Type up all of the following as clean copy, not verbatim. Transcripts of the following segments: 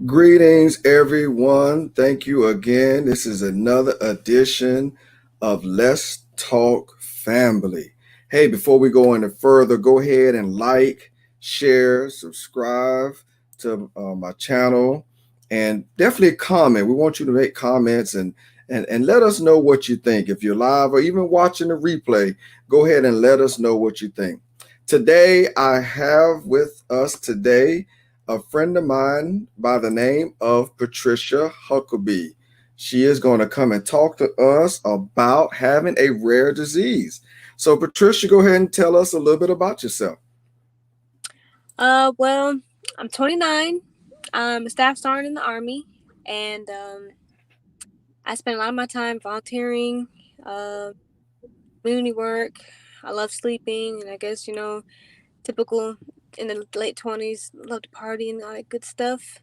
Greetings, everyone. Thank you again. This is another edition of Let's Talk Family. Hey, before we go any further, go ahead and like, share, subscribe to my channel, and definitely comment. We want you to make comments and let us know what you think. If you're live or even watching the replay, go ahead and let us know what you think. Today, I have with us a friend of mine by the name of Patricia Huckoby. She is going to come and talk to us about having a rare disease. So, Patricia, go ahead and tell us a little bit about yourself. Well, I'm 29. I'm a staff sergeant in the Army, and I spend a lot of my time volunteering, community work. I love sleeping, and I guess, typical in the late 20s, love to party and all that good stuff.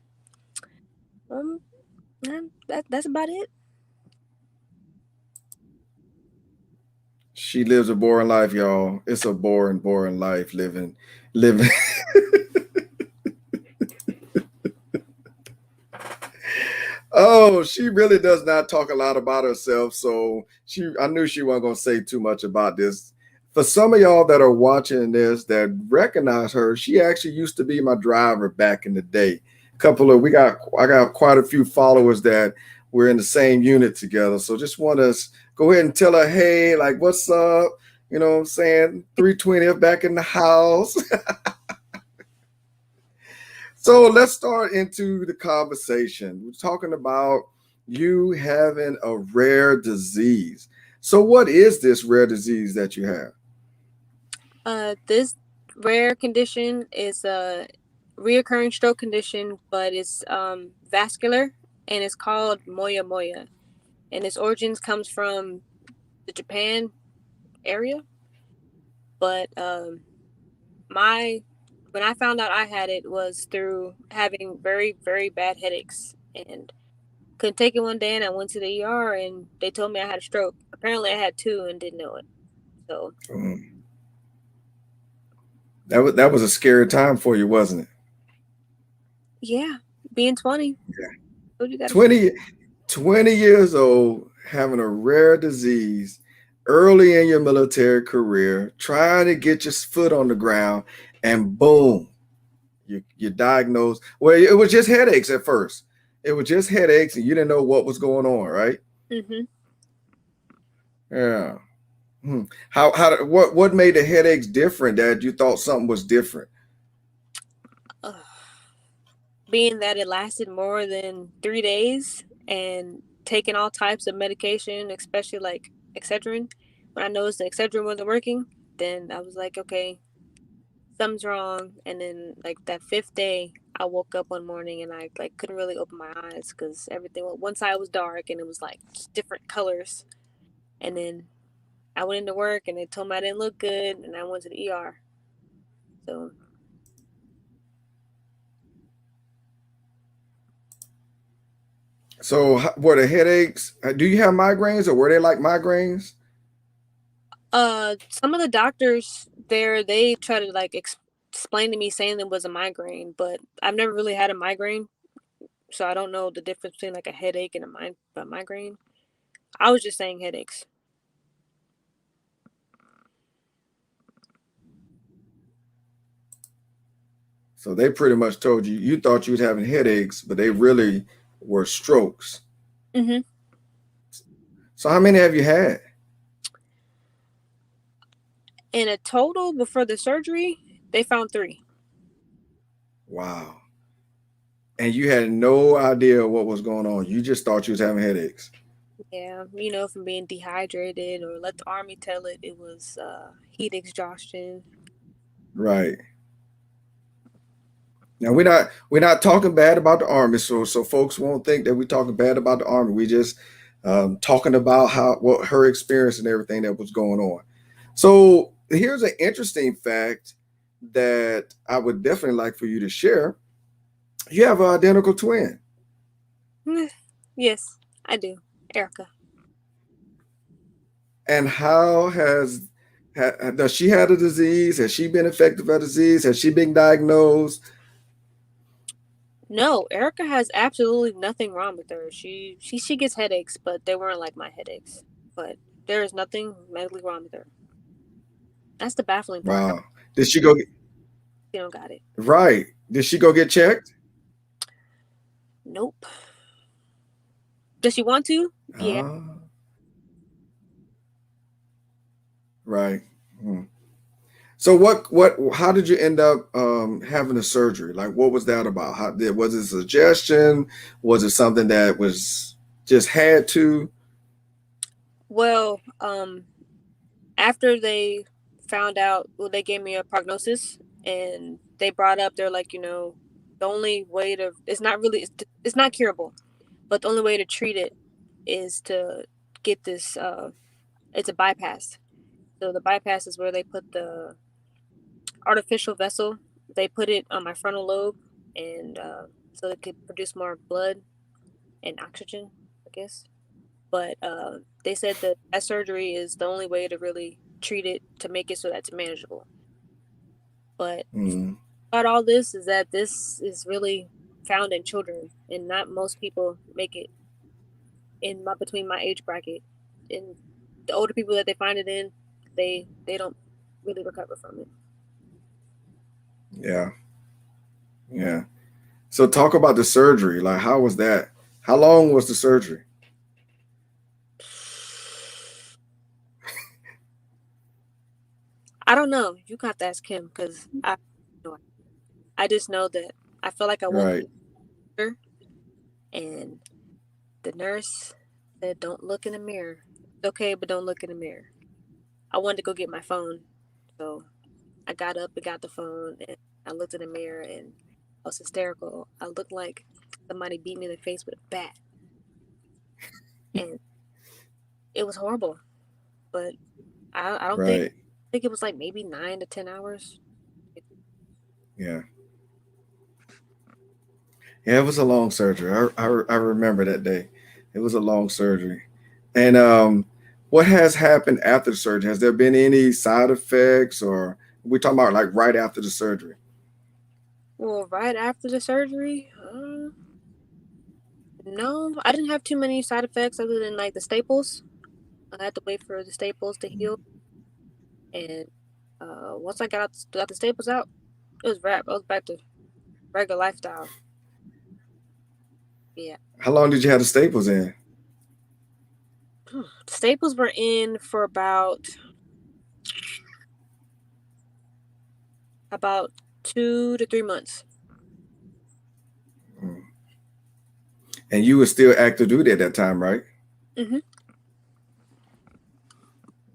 That's about it. She lives a boring life, y'all. It's a boring life living. Oh, she really does not talk a lot about herself. So I knew she wasn't going to say too much about this. For some of y'all that are watching this that recognize her, she actually used to be my driver back in the day. I got quite a few followers that we're in the same unit together. So just want to go ahead and tell her, hey, like, what's up? You know what I'm saying? 320 back in the house. So let's start into the conversation. We're talking about you having a rare disease. So what is this rare disease that you have? This rare condition is a reoccurring stroke condition, but it's vascular, and it's called moya moya. And its origins comes from the Japan area. But when I found out I had it was through having very, very bad headaches, and couldn't take it one day, and I went to the ER and they told me I had a stroke. Apparently I had two and didn't know it. So that was a scary time for you, wasn't it? Yeah, being 20. Yeah. 20 years old, having a rare disease, early in your military career, trying to get your foot on the ground, and boom, you're diagnosed. Well, it was just headaches at first. It was just headaches, and you didn't know what was going on, right? Mm-hmm. Yeah. What made the headaches different that you thought something was different? Being that it lasted more than 3 days and taking all types of medication, especially like Excedrin. When I noticed the Excedrin wasn't working, then I was like, okay, something's wrong. And then like that fifth day, I woke up one morning and I like couldn't really open my eyes because everything, one side was dark and it was like just different colors. And then I went into work and they told me I didn't look good, and I went to the ER. So were the headaches, do you have migraines, or were they like migraines? Some of the doctors there, they try to like explain to me saying it was a migraine, but I've never really had a migraine, so I don't know the difference between like a headache and a migraine. I was just saying headaches. So they pretty much told you thought you was having headaches, but they really were strokes. Mm-hmm. So how many have you had? In a total, before the surgery, they found 3. Wow. And you had no idea what was going on. You just thought you was having headaches. Yeah, from being dehydrated, or let the Army tell it was heat exhaustion. Right. Now we're not talking bad about the Army, so folks won't think that we're talking bad about the Army. We just talking about what her experience and everything that was going on. So here's an interesting fact that I would definitely like for you to share. You have an identical twin. Yes, I do. Erica. And how does she had a disease? Has she been affected by disease? Has she been diagnosed? No, Erica has absolutely nothing wrong with her. She gets headaches, but they weren't like my headaches. But there is nothing medically wrong with her. That's the baffling part. No, Wow. Did she go you don't got it. right? Did she go get checked? Nope. Does she want to? Yeah. Ah, right. Hmm. So how did you end up having a surgery? Like what was that about? Was it a suggestion? Was it something that was just had to? Well, after they found out, well, they gave me a prognosis, and they brought up, they're like, the only way to, it's not curable, but the only way to treat it is to get this, it's a bypass. So the bypass is where they put the artificial vessel, they put it on my frontal lobe, and so it could produce more blood and oxygen, I guess. But they said that surgery is the only way to really treat it to make it so that's manageable. But Mm, about all this is that this is really found in children, and not most people make it between my age bracket. And the older people that they find it in, they don't really recover from it. yeah, yeah. So talk about the surgery. Like how was that? How long was the surgery? I don't know. You got to ask him because I just know that I feel like I woke Right, up and the nurse said, "Don't look in the mirror. It's okay, but don't look in the mirror." I wanted to go get my phone, so I got up and got the phone, and I looked in the mirror, and I was hysterical. I looked like somebody beat me in the face with a bat, and it was horrible. But I don't think right. I think it was like maybe 9 to 10 hours. Yeah, yeah. It was a long surgery. I remember that day. It was a long surgery. And what has happened after the surgery? Has there been any side effects, or we talking about like right after the surgery? Well, right after the surgery, no, I didn't have too many side effects other than like the staples. I had to wait for the staples to heal, and once I got the staples out, it was wrap. I was back to regular lifestyle. Yeah, How long did you have the staples in? the staples were in for about 2 to 3 months. Mm. And you were still active duty at that time, right? Mm-hmm.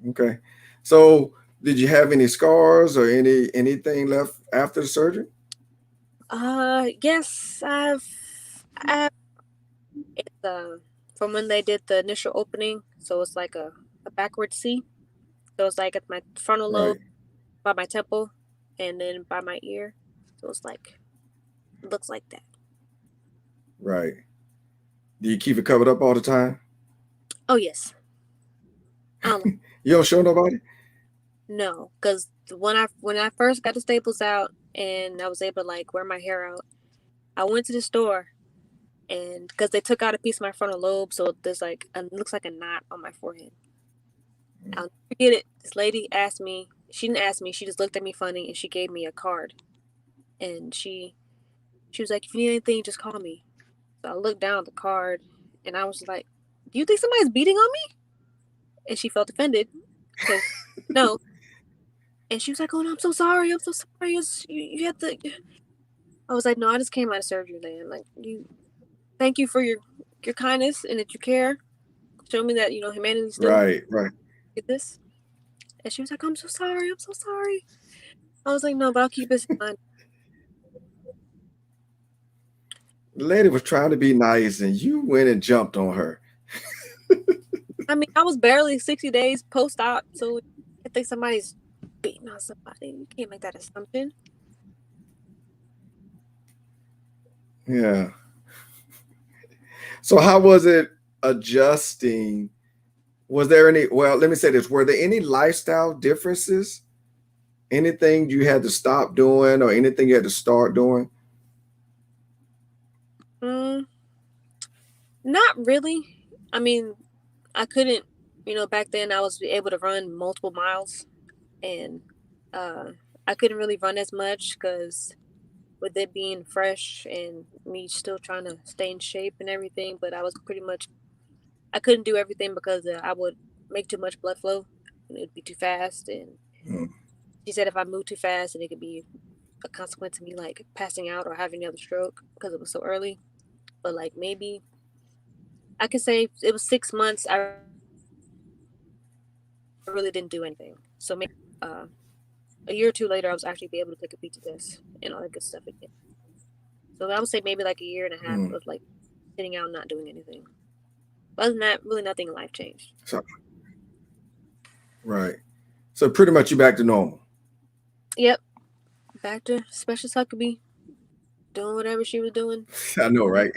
Okay. So did you have any scars or anything left after the surgery? Yes, I've it's from when they did the initial opening, so it's like a backward C. So it's like at my frontal lobe, Right, by my temple, and then by my ear. So it's like it looks like that. right. Do you keep it covered up all the time? Oh yes, I don't like You don't show nobody? no, because when I first got the staples out and I was able to like wear my hair out, I went to the store and because they took out a piece of my frontal lobe, so there's like it looks like a knot on my forehead. I'll never forget it. This lady asked me. She didn't ask me. She just looked at me funny and she gave me a card. And she was like, "If you need anything, just call me." So I looked down at the card and I was like, "Do you think somebody's beating on me?" And she felt offended because no. And she was like, "Oh no, I'm so sorry. I'm so sorry. You have to." I was like, "No, I just came out of surgery land. Like thank you for your kindness and that you care. Show me that humanity still Right, right. get this." And she was like, "I'm so sorry. I'm so sorry." I was like, "No, but I'll keep this in mind." The lady was trying to be nice and you went and jumped on her. I mean, I was barely 60 days post op, so I think somebody's beating on somebody. You can't make that assumption. Yeah. So how was it adjusting? Was there any, well, let me say this, were there any lifestyle differences? Anything you had to stop doing or anything you had to start doing? Mm, not really. I mean, I couldn't, back then I was able to run multiple miles, and uh, I couldn't really run as much because with it being fresh and me still trying to stay in shape and everything, but I was pretty much, I couldn't do everything because I would make too much blood flow and it'd be too fast. And Mm, she said if I moved too fast, and it could be a consequence of me like passing out or having another stroke because it was so early. But like maybe I could say it was 6 months. I really didn't do anything. So maybe uh, a year or two later, I was actually be able to take a PT test and all that good stuff again. So I would say maybe like a year and a half mm. of like sitting out, not doing anything. But other than that, really nothing in life changed. So, right. So pretty much you back to normal. Yep, back to Special Huckabee, doing whatever she was doing. I know, right?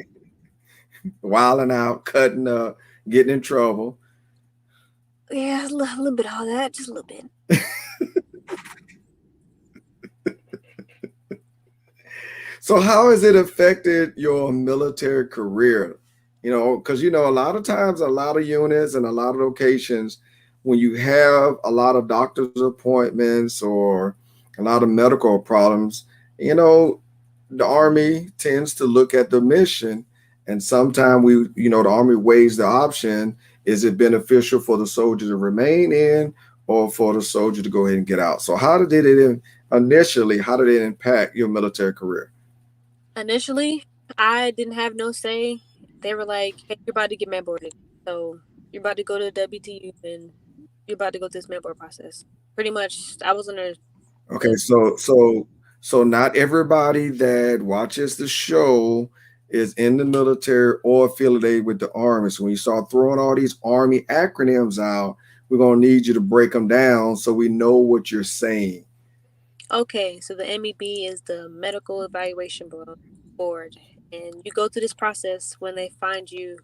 Wilding out, cutting up, getting in trouble. Yeah, a little bit of all that, just a little bit. So how has it affected your military career? Because a lot of times, a lot of units and a lot of locations, when you have a lot of doctor's appointments or a lot of medical problems, you know, the Army tends to look at the mission, and sometimes the Army weighs the option: is it beneficial for the soldier to remain in, or for the soldier to go ahead and get out? So how did it initially? How did it impact your military career? Initially, I didn't have no say. They were like, "Hey, you're about to get med boarded, so you're about to go to the WTU and you're about to go through this med board process." Pretty much, I was under Okay, the so not everybody that watches the show is in the military or affiliated with the Army. So when you start throwing all these Army acronyms out, we're gonna need you to break them down so we know what you're saying. okay. So the MEB is the Medical Evaluation Board, and you go through this process when they find you.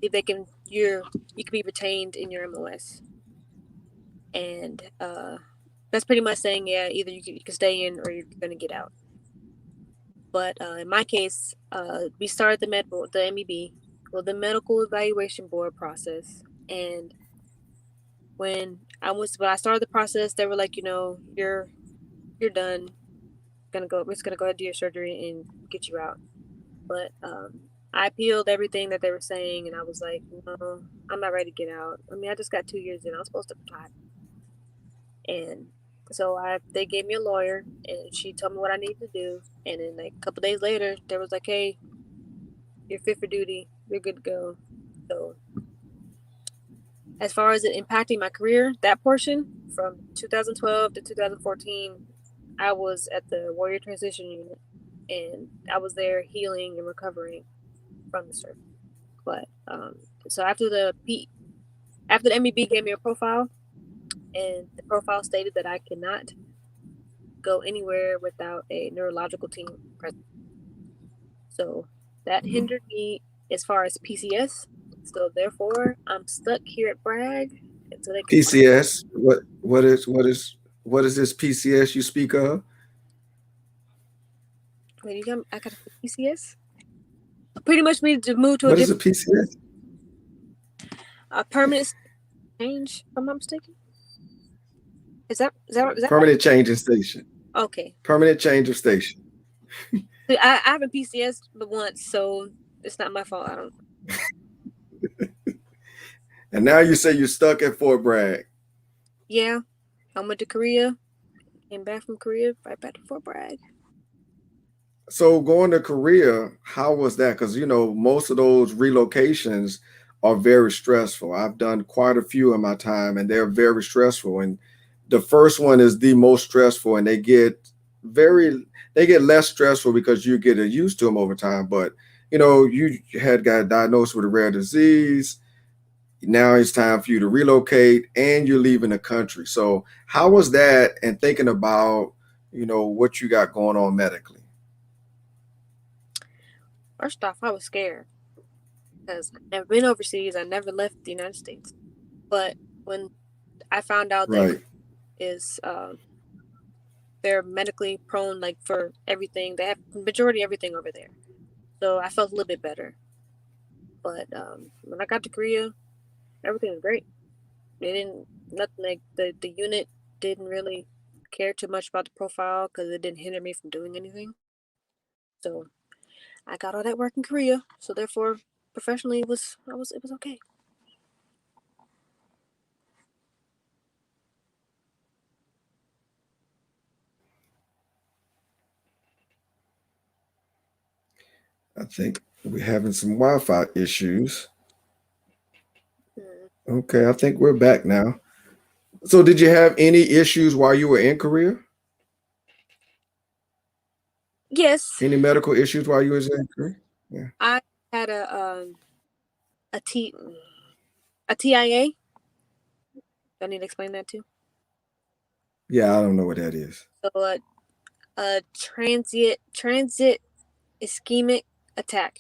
If they can, you can be retained in your MOS, and that's pretty much saying, yeah, either you can stay in or you're gonna get out. But in my case, we started the the MEB, well, the Medical Evaluation Board process. And when I started the process, they were like, you're done. We're just gonna go ahead and do your surgery and get you out. But I appealed everything that they were saying, and I was like, no, I'm not ready to get out. I mean, I just got 2 years in. I was supposed to apply, and so they gave me a lawyer, and she told me what I needed to do. And then like a couple days later, they was like, hey, you're fit for duty. You're good to go. So as far as it impacting my career, that portion from 2012 to 2014, I was at the Warrior Transition Unit, and I was there healing and recovering from the surgery. But so after the MEB gave me a profile, and the profile stated that I cannot go anywhere without a neurological team present. So that Mhm. hindered me as far as PCS. So therefore, I'm stuck here at Bragg until they can find. PCS. What is this PCS you speak of? Wait, I got PCS. Pretty much need to move to a What is a different PCS? permanent change. If I'm not mistaken, is that right? Permanent change in station. Okay, Permanent change of station. so I haven't PCS but once, so it's not my fault. I don't. And now you say you're stuck at Fort Bragg. Yeah, I went to Korea. Came back from Korea, right back to Fort Bragg. So going to Korea, how was that? Because most of those relocations are very stressful. I've done quite a few in my time, and they're very stressful. And the first one is the most stressful, and very they get less stressful because you get used to them over time. But you had got diagnosed with a rare disease. now it's time for you to relocate and you're leaving the country. So how was that, and thinking about, what you got going on medically? First off, I was scared because I've never been overseas. I never left the United States. But when I found out that Right. is they're medically prone, like for everything, they have majority everything over there. So I felt a little bit better. But when I got to Korea, everything was great. They didn't nothing like the unit didn't really care too much about the profile because it didn't hinder me from doing anything. So I got all that work in Korea. So therefore, professionally, it was okay. I think we're having some Wi-Fi issues. Mm. Okay, I think we're back now. So did you have any issues while you were in Korea? Yes, Any medical issues while you was in Korea? Yeah. I had a a TIA. Do I need to explain that too? Yeah, I don't know what that is. So a transit ischemic attack.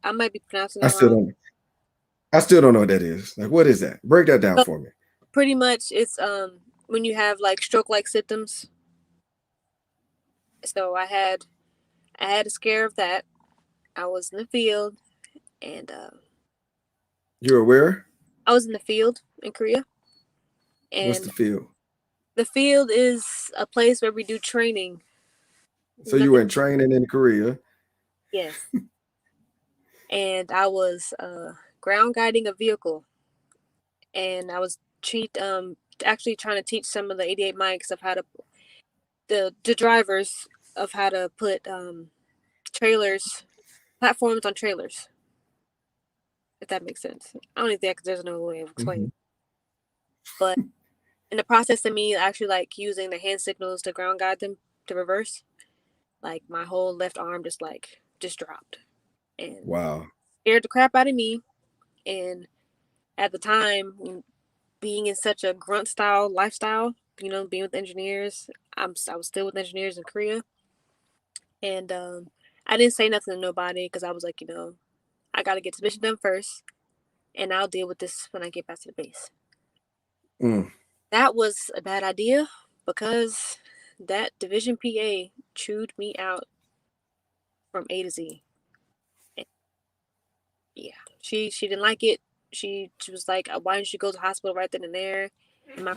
I might be pronouncing I that still wrong. don't I still don't know what that is. Like, what is that? Break that down So for me. pretty much it's when you have like stroke like symptoms. So I had a scare of that. I was in the field and You're aware? I was in the field in Korea, What's the and field? the field is a place where we do training. So you were Nothing. in training in Korea. Yes, and I was ground guiding a vehicle, and I was actually trying to teach some of the 88 mics of how to the drivers of how to put trailers platforms on trailers, if that makes sense. I don't even think there's no way of explaining, Hmm. but in the process of me actually like using the hand signals to ground guide them to reverse, like my whole left arm just dropped and Wow. scared the crap out of me. And at the time, being in such a grunt style lifestyle, being with engineers, I was still with engineers in Korea, and I didn't say nothing to nobody because I was like, I got to get this mission done first, and I'll deal with this when I get back to the base. Mm. That was a bad idea because that division PA chewed me out from A to Z. And yeah, she didn't like it. She was like, "Why didn't you go to the hospital right then and there?" And my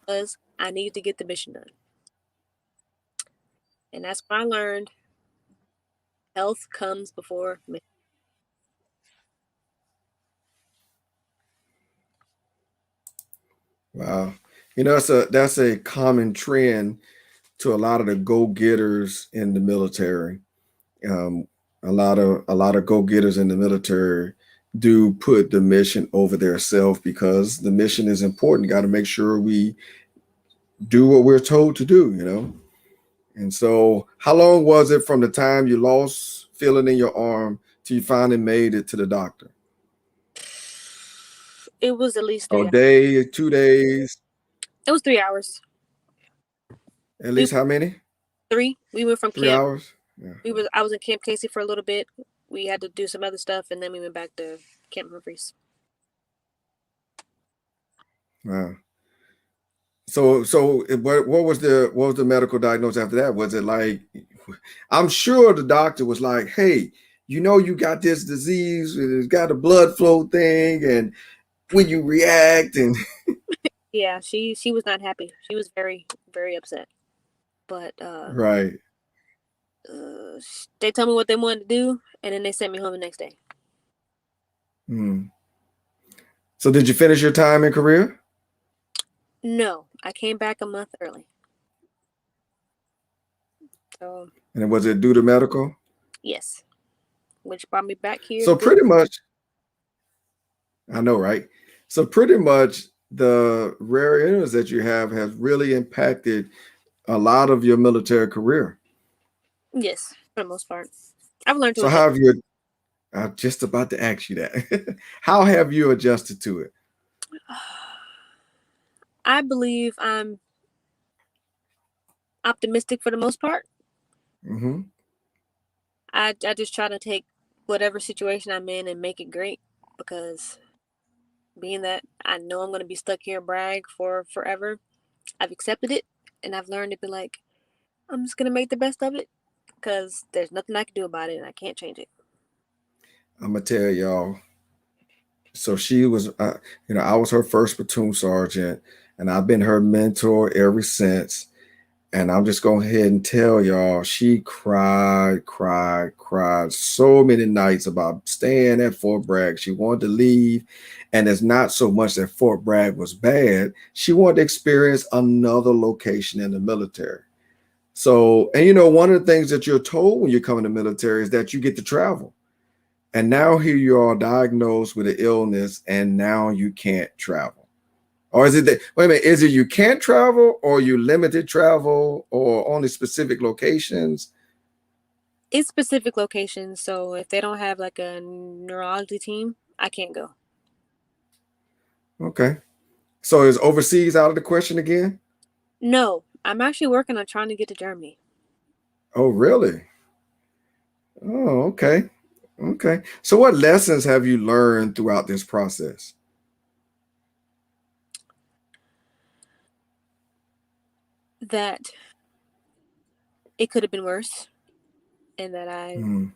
was I needed to get the mission done, and that's when I learned health comes before mission. Wow. That's a common trend to a lot of the go-getters in the military. Um, a lot of go-getters in the military do put the mission over their self because the mission is important. Got to make sure we do what we're told to do. And so, how long was it from the time you lost feeling in your arm till you finally made it to the doctor? It was at least A 3 hours. day, 2 days, It was 3 hours. at We least how many? three. We went from Three camp. hours? Yeah. I was in Camp Casey for a little bit. We had to do some other stuff, and then we went back to Camp Humphreys. Wow. So what was the medical diagnosis after that? Was it like, I'm sure the doctor was like, hey, you got this disease, it's got a blood flow thing, and when you react and Yeah, she was not happy. She was very very upset. But right. they told me what they wanted to do, and then they sent me home the next day. Hmm. So did you finish your time in Korea? No, I came back a month early. So And was it due to medical? yes, which brought me back here to So do. pretty much, I know, right? So pretty much the rare illness that you have has really impacted a lot of your military career. Yes, for the most part, I've learned to So adjust. how have you I'm just about to ask you that. How have you adjusted to it? I believe I'm optimistic for the most part. Hmm. I just try to take whatever situation I'm in and make it great because being that I know I'm going to be stuck here brag for forever, I've accepted it and I've learned to be like, I'm just going to make the best of it because there's nothing I can do about it and I can't change it. I'm gonna tell y'all. So she was, I was her first platoon sergeant, and I've been her mentor ever since. And I'm just going ahead and tell y'all, she cried so many nights about staying at Fort Bragg. She wanted to leave. And it's not so much that Fort Bragg was bad. She wanted to experience another location in the military. So, and one of the things that you're told when you come in the military is that you get to travel. And now here you are diagnosed with an illness, and now you can't travel. Or is it that, wait a minute, is it you can't travel, or you limited travel, or only specific locations? It's specific locations, so if they don't have like a neurology team, I can't go. Okay. So is overseas out of the question again? No, I'm actually working on trying to get to Germany. Oh, really? Oh, okay. Okay. So what lessons have you learned throughout this process? That it could have been worse, and that Hmm.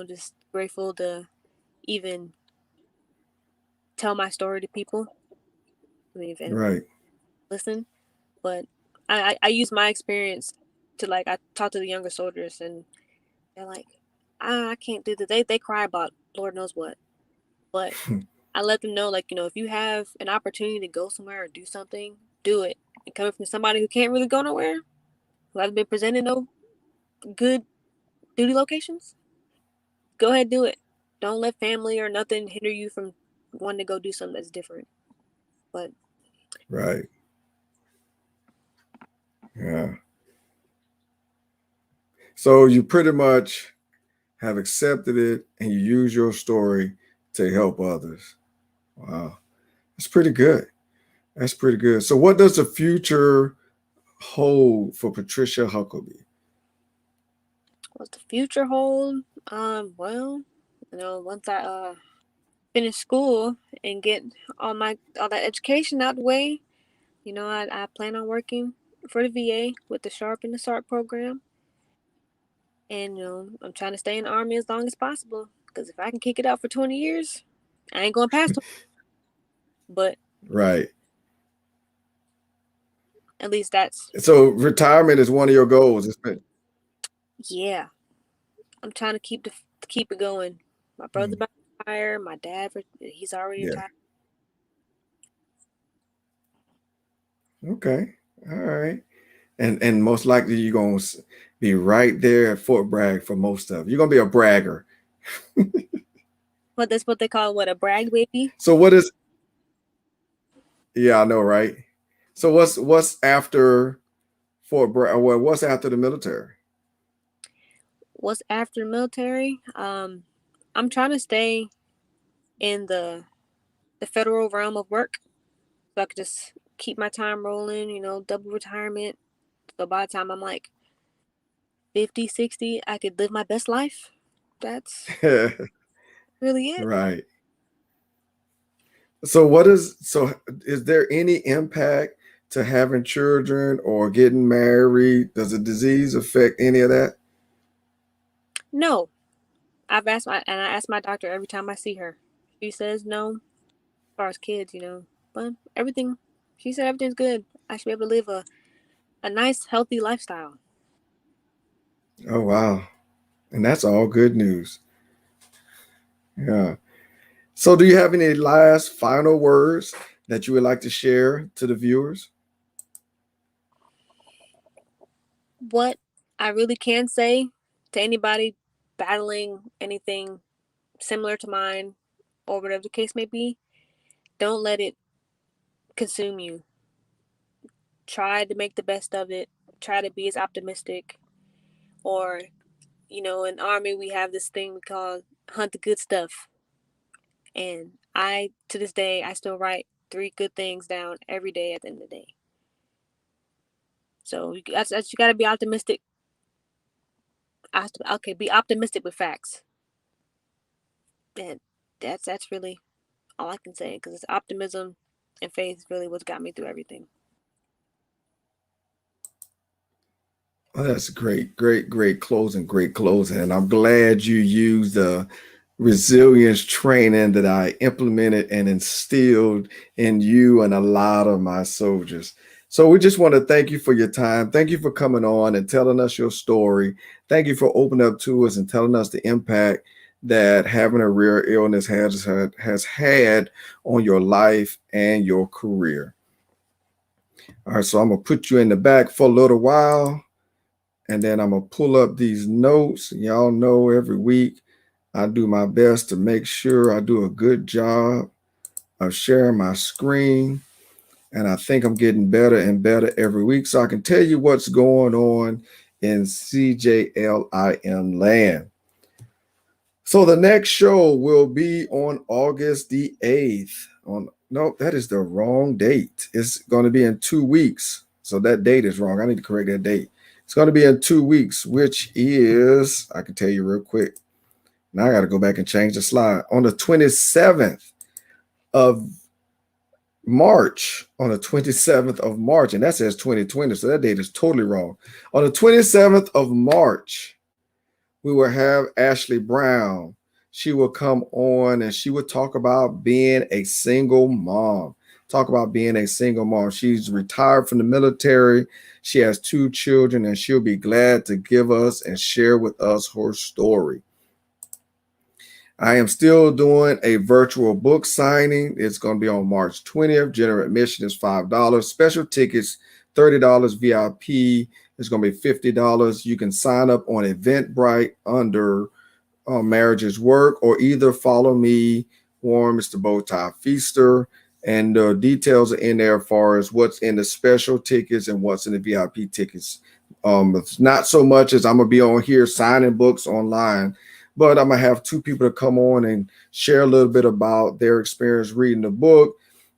just grateful to even tell my story to people. I mean, if anyone Right. listen, but I use my experience to like I talk to the younger soldiers and they're like, I can't do that. They cry about Lord knows what, but I let them know like if you have an opportunity to go somewhere or do something, do it. And coming from somebody who can't really go nowhere, who hasn't been presented no good duty locations, go ahead do it. Don't let family or nothing hinder you from wanting to go do something that's different. But Right. Yeah. So you pretty much have accepted it, and you use your story to help others. Wow. That's pretty good. That's pretty good. So what does the future hold for Patricia Huckoby? what's the future hold? Well, once I finish school and get all that education out the way, I plan on working for the VA with the Sharp and the SARP program, and I'm trying to stay in the Army as long as possible. Because if I can kick it out for 20 years, I ain't going past 20. But Right. at least that's So retirement is one of your goals. yeah. I'm trying to keep it going. My brother's Hmm. about to retire. My dad, he's already Yeah. retired. Okay. All right. And most likely you're gonna be right there at Fort Bragg for most of it. You're gonna be a bragger. But that's what they call a brag baby. So what is? Yeah, I know, right? So what's after Fort Bragg? Well, what's after the military? What's after the military? I'm trying to stay in the federal realm of work, so I could just keep my time rolling. Double retirement. So by the time I'm like 50, 60, I could live my best life. That's really it. Right. So is there any impact to having children or getting married? Does the disease affect any of that? No, I ask my doctor every time I see her. She says no, as far as kids, but everything. She said everything's good. I should be able to live a nice, healthy lifestyle. Oh wow. And that's all good news. Yeah. So do you have any last final words that you would like to share to the viewers? What I really can say to anybody battling anything similar to mine, or whatever the case may be, don't let it consume you. Try to make the best of it. Try to be as optimistic. Or, in Army, we have this thing we call hunt the good stuff. And to this day, I still write 3 good things down every day at the end of the day. So you got to be optimistic. Okay, be optimistic with facts. And that's really all I can say, because it's optimism and faith really what's got me through everything. Oh, that's great closing. And I'm glad you used the resilience training that I implemented and instilled in you and a lot of my soldiers. So we just want to thank you for your time. Thank you for coming on and telling us your story. Thank you for opening up to us and telling us the impact that having a rare illness has had on your life and your career. All right, so I'm gonna put you in the back for a little while, and then I'm gonna pull up these notes. Y'all know every week I do my best to make sure I do a good job of sharing my screen. And I think I'm getting better and better every week. So I can tell you what's going on in CJLIN land. So the next show will be on August the 8th. No, that is the wrong date. It's going to be in 2 weeks. So that date is wrong. I need to correct that date. It's going to be in 2 weeks, which is, I can tell you real quick. Now I got to go back and change the slide. On the 27th of March, on the 27th of March, and that says 2020, so that date is totally wrong. On the 27th of March, we will have Ashley Brown. She will come on and she will talk about being a single mom. Talk about being a single mom. She's retired from the military. She has 2 children, and she'll be glad to give us and share with us her story. I am still doing a virtual book signing. It's going to be on March 20th. General admission is $5. Special tickets, $30. VIP is going to be $50. You can sign up on Eventbrite under Marriages Work, or either follow me, Warren, Mr. Bowtie Feaster, and the details are in there as far as what's in the special tickets and what's in the VIP tickets. It's not so much as I'm going to be on here signing books online, but I'm going to have 2 people to come on and share a little bit about their experience reading the book.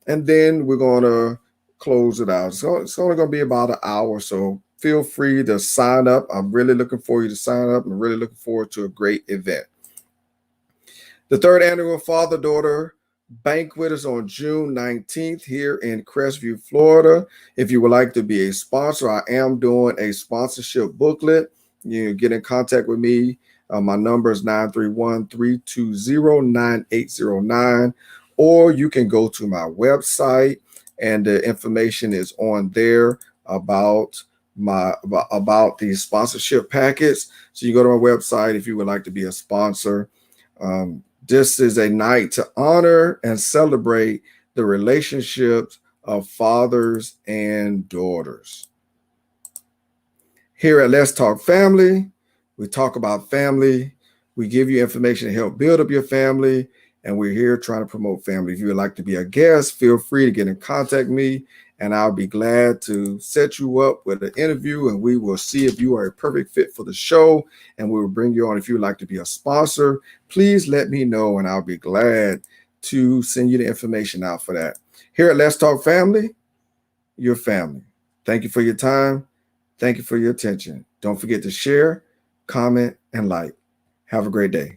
And then we're going to close it out. So it's only going to be about an hour. So feel free to sign up. I'm really looking for you to sign up. I'm really looking forward to a great event. The 3rd annual father-daughter banquet is on June 19th here in Crestview, Florida. If you would like to be a sponsor, I am doing a sponsorship booklet. You get in contact with me. My number is 931-320-9809, or you can go to my website, and the information is on there about the sponsorship packets. So you go to my website if you would like to be a sponsor. This is a night to honor and celebrate the relationships of fathers and daughters. Here at Let's Talk Family, we talk about family. We give you information to help build up your family, and we're here trying to promote family. If you would like to be a guest, feel free to get in contact with me, and I'll be glad to set you up with an interview, and we will see if you are a perfect fit for the show, and we will bring you on. If you would like to be a sponsor, please let me know, and I'll be glad to send you the information out for that. Here at Let's Talk Family, your family. Thank you for your time. Thank you for your attention. Don't forget to share, comment, and like. Have a great day.